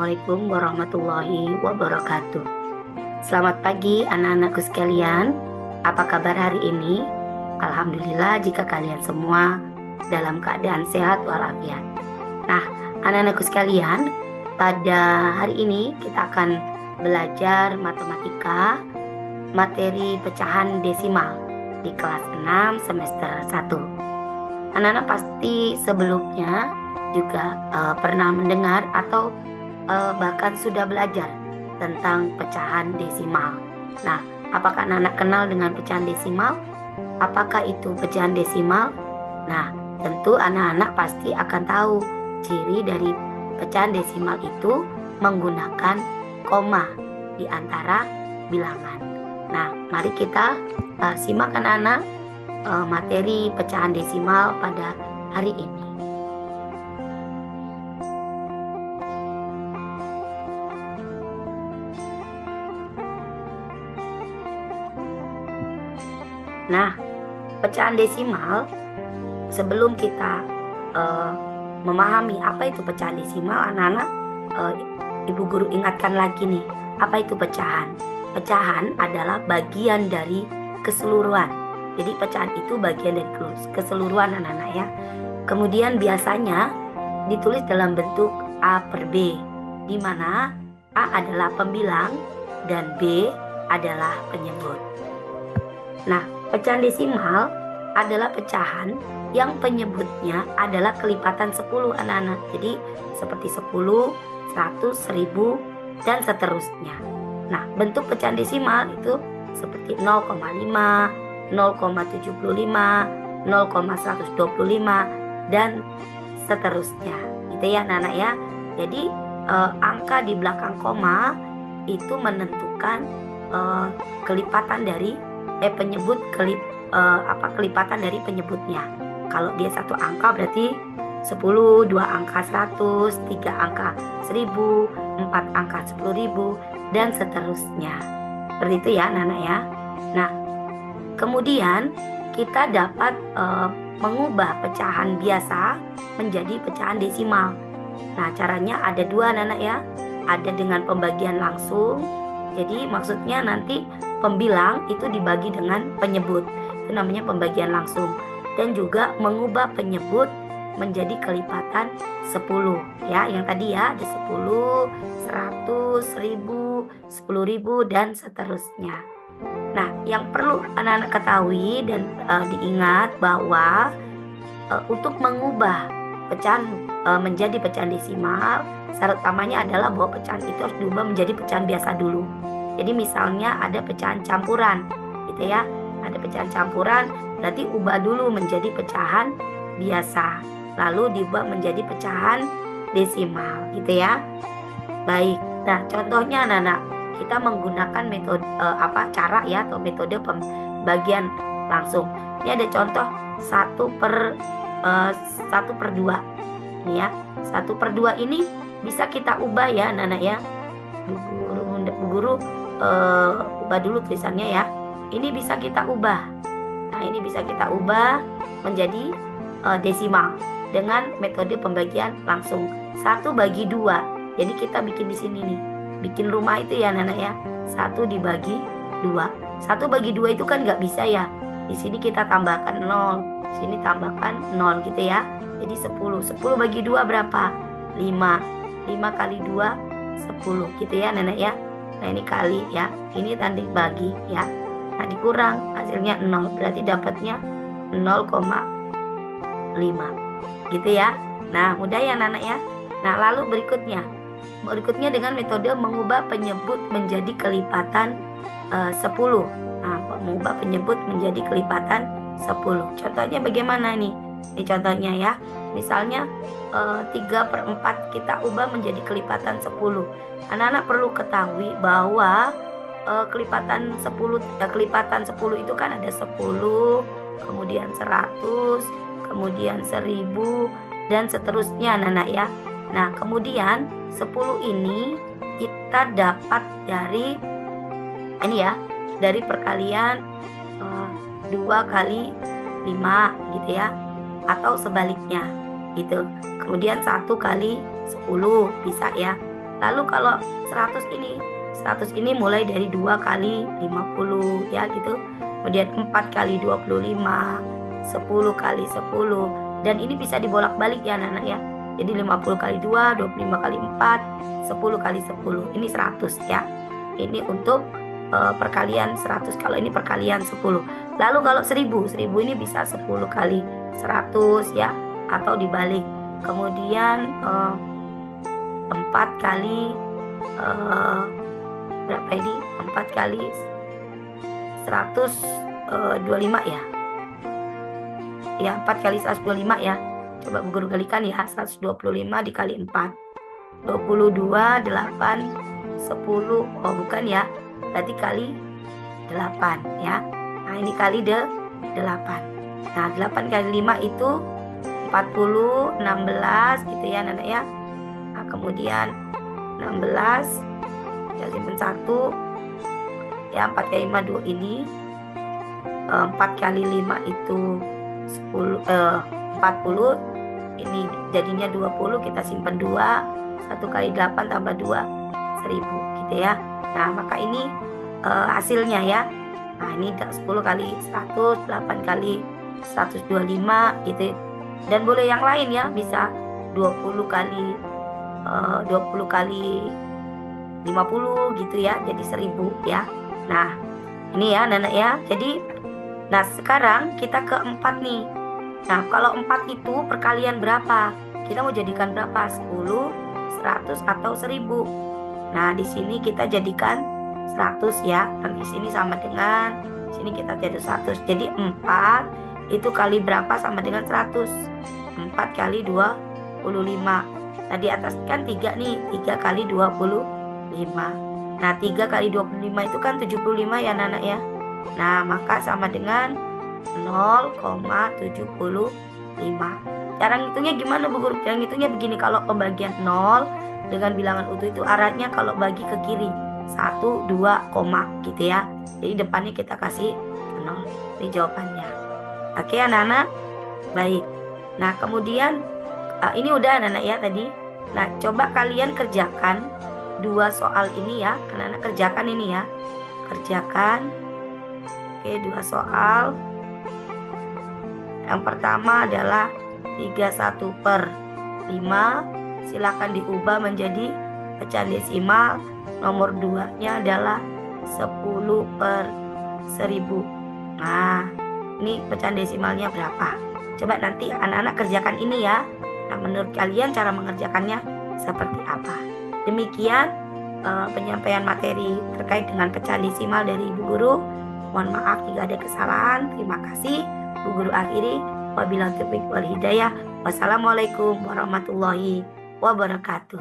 Assalamualaikum warahmatullahi wabarakatuh. Selamat pagi anak-anakku sekalian. Apa kabar hari ini? Alhamdulillah jika kalian semua dalam keadaan sehat walafiat. Nah, anak-anakku sekalian, pada hari ini kita akan belajar matematika materi pecahan desimal di kelas 6 semester 1. Anak-anak pasti sebelumnya juga pernah mendengar atau bahkan sudah belajar tentang pecahan desimal. Nah, apakah anak-anak kenal dengan pecahan desimal? Apakah itu pecahan desimal? Nah, tentu anak-anak pasti akan tahu ciri dari pecahan desimal itu menggunakan koma di antara bilangan. Nah, mari kita simak anak-anak materi pecahan desimal pada hari ini. Nah, pecahan desimal, sebelum kita memahami apa itu pecahan desimal, anak-anak, Ibu Guru ingatkan lagi nih, apa itu pecahan? Pecahan adalah bagian dari keseluruhan. Jadi pecahan itu bagian dari keseluruhan anak-anak ya. Kemudian biasanya ditulis dalam bentuk A per B, di mana A adalah pembilang dan B adalah penyebut. Nah, pecahan desimal adalah pecahan yang penyebutnya adalah kelipatan 10 anak-anak. Jadi seperti 10, 100, 1000 dan seterusnya. Nah, bentuk pecahan desimal itu seperti 0,5, 0,75, 0,125 dan seterusnya. Gitu ya anak-anak ya. Jadi angka di belakang koma itu menentukan kelipatan dari penyebut kelipatan dari penyebutnya. Kalau dia satu angka berarti 10, 2 angka 100, 3 angka 1000, 4 angka 10.000 dan seterusnya. Seperti itu ya anak-anak ya. Nah, kemudian kita dapat mengubah pecahan biasa menjadi pecahan desimal. Nah, caranya ada dua anak-anak ya. Ada dengan pembagian langsung. Jadi maksudnya nanti pembilang itu dibagi dengan penyebut. Itu namanya pembagian langsung. Dan juga mengubah penyebut menjadi kelipatan 10 ya. Yang tadi ya ada 10, 100, 1000, 10.000 dan seterusnya. Nah, yang perlu anak-anak ketahui dan diingat bahwa untuk mengubah pecahan menjadi pecahan desimal, syarat utamanya adalah bahwa pecahan itu harus diubah menjadi pecahan biasa dulu. Jadi misalnya ada pecahan campuran gitu ya. Ada pecahan campuran, berarti ubah dulu menjadi pecahan biasa, lalu diubah menjadi pecahan desimal gitu ya. Baik. Nah, contohnya anak-anak, kita menggunakan metode cara ya atau metode pembagian langsung. Ini ada contoh 1/2 ini ya. 1/2 ini bisa kita ubah ya anak-anak ya. Bu Guru ubah dulu tulisannya ya. Ini bisa kita ubah. Nah, ini bisa kita ubah menjadi desimal dengan metode pembagian langsung 1/2. Jadi kita bikin di sini nih, bikin rumah itu ya anak-anak ya. 1/2. 1/2 itu kan nggak bisa ya. Di sini kita tambahkan 0, sini tambahkan 0 gitu ya. Jadi 10. 10/2 berapa? 5. 5 kali 2 10 gitu ya anak-anak ya. Nah, ini kali ya. Ini tadi bagi ya. Nah, dikurang hasilnya 0. Berarti dapatnya 0,5 gitu ya. Nah, mudah ya anak-anak ya. Nah, lalu berikutnya dengan metode mengubah penyebut menjadi kelipatan 10. Nah, mengubah penyebut menjadi kelipatan 10. Contohnya bagaimana nih? Ini contohnya ya. Misalnya 3/4 kita ubah menjadi kelipatan 10. Anak-anak perlu ketahui bahwa kelipatan 10 itu kan ada 10, kemudian 100, kemudian 1000 dan seterusnya anak-anak ya. Nah, kemudian 10 ini kita dapat dari ini ya, dari perkalian 2 kali 5 gitu ya, atau sebaliknya gitu. Kemudian 1 kali 10 bisa ya. Lalu kalau 100 ini mulai dari 2 kali 50 ya gitu. Kemudian 4 kali 25, 10 kali 10, dan ini bisa dibolak-balik ya anak-anak ya. Jadi 50 kali 2, 25 kali 4, 10 kali 10. Ini 100 ya. Ini untuk perkalian 100. Kalau ini perkalian 10. Lalu kalau 1000 ini bisa 10 kali 100 ya, atau dibalik. Kemudian 4 kali berapa ini? 4 kali 125 ya. Ya, 4 kali 125 ya. Coba Bu Guru kalikan ya. 125 dikali 4. 22, 8, 10. Oh, bukan ya. Berarti kali 8 ya. Nah, ini kali 8. Nah, 8 kali 5 itu 40, 16 gitu ya anak ya. Nah, kemudian 16, kita simpan 1 ya. 4 kali 5 2 ini. 4 kali 5 itu 40. Ini jadinya 20, kita simpan 2. 1 kali 8 tambah 2, 1000 gitu ya. Nah, maka ini hasilnya ya. Nah, ini 10 kali 100, 8 kali 125 gitu. Dan boleh yang lain ya, bisa 20 kali 50 gitu ya, jadi 1000 ya. Nah, ini ya anak-anak ya. Jadi, nah sekarang kita ke 4 nih. Nah, kalau 4 itu perkalian berapa? Kita mau jadikan berapa? 10, 100 atau 1000. Nah, di sini kita jadikan 100 ya. Dan di sini sama dengan sini kita jadi 100. Jadi 4 itu kali berapa sama dengan 100? 4 kali 25. Nah, di atas kan 3 nih. 3 kali 25. Nah, 3 kali 25 itu kan 75 ya anak-anak ya. Nah, maka sama dengan 0,75. Cara ngitungnya gimana Bu Guru? Cara ngitungnya begini, kalau pembagian 0 dengan bilangan utuh itu arahnya kalau bagi ke kiri 1, 2, koma gitu ya. Jadi depannya kita kasih 0. Ini jawabannya. Oke anak-anak? Baik. Nah, kemudian ini udah anak-anak ya tadi. Nah, coba kalian kerjakan 2 soal ini ya. Anak-anak kerjakan ini ya. Kerjakan. Oke, 2 soal. Yang pertama adalah 31/5. Silakan diubah menjadi pecahan desimal. Nomor 2-nya adalah 10/1000. Nah, ini pecahan desimalnya berapa? Coba nanti anak-anak kerjakan ini ya. Nah, menurut kalian cara mengerjakannya seperti apa? Demikian penyampaian materi terkait dengan pecahan desimal dari Ibu Guru. Mohon maaf jika ada kesalahan. Terima kasih. Bu Guru akhiri. Wabillahi taufiq wal hidayah. Wassalamualaikum warahmatullahi wabarakatuh.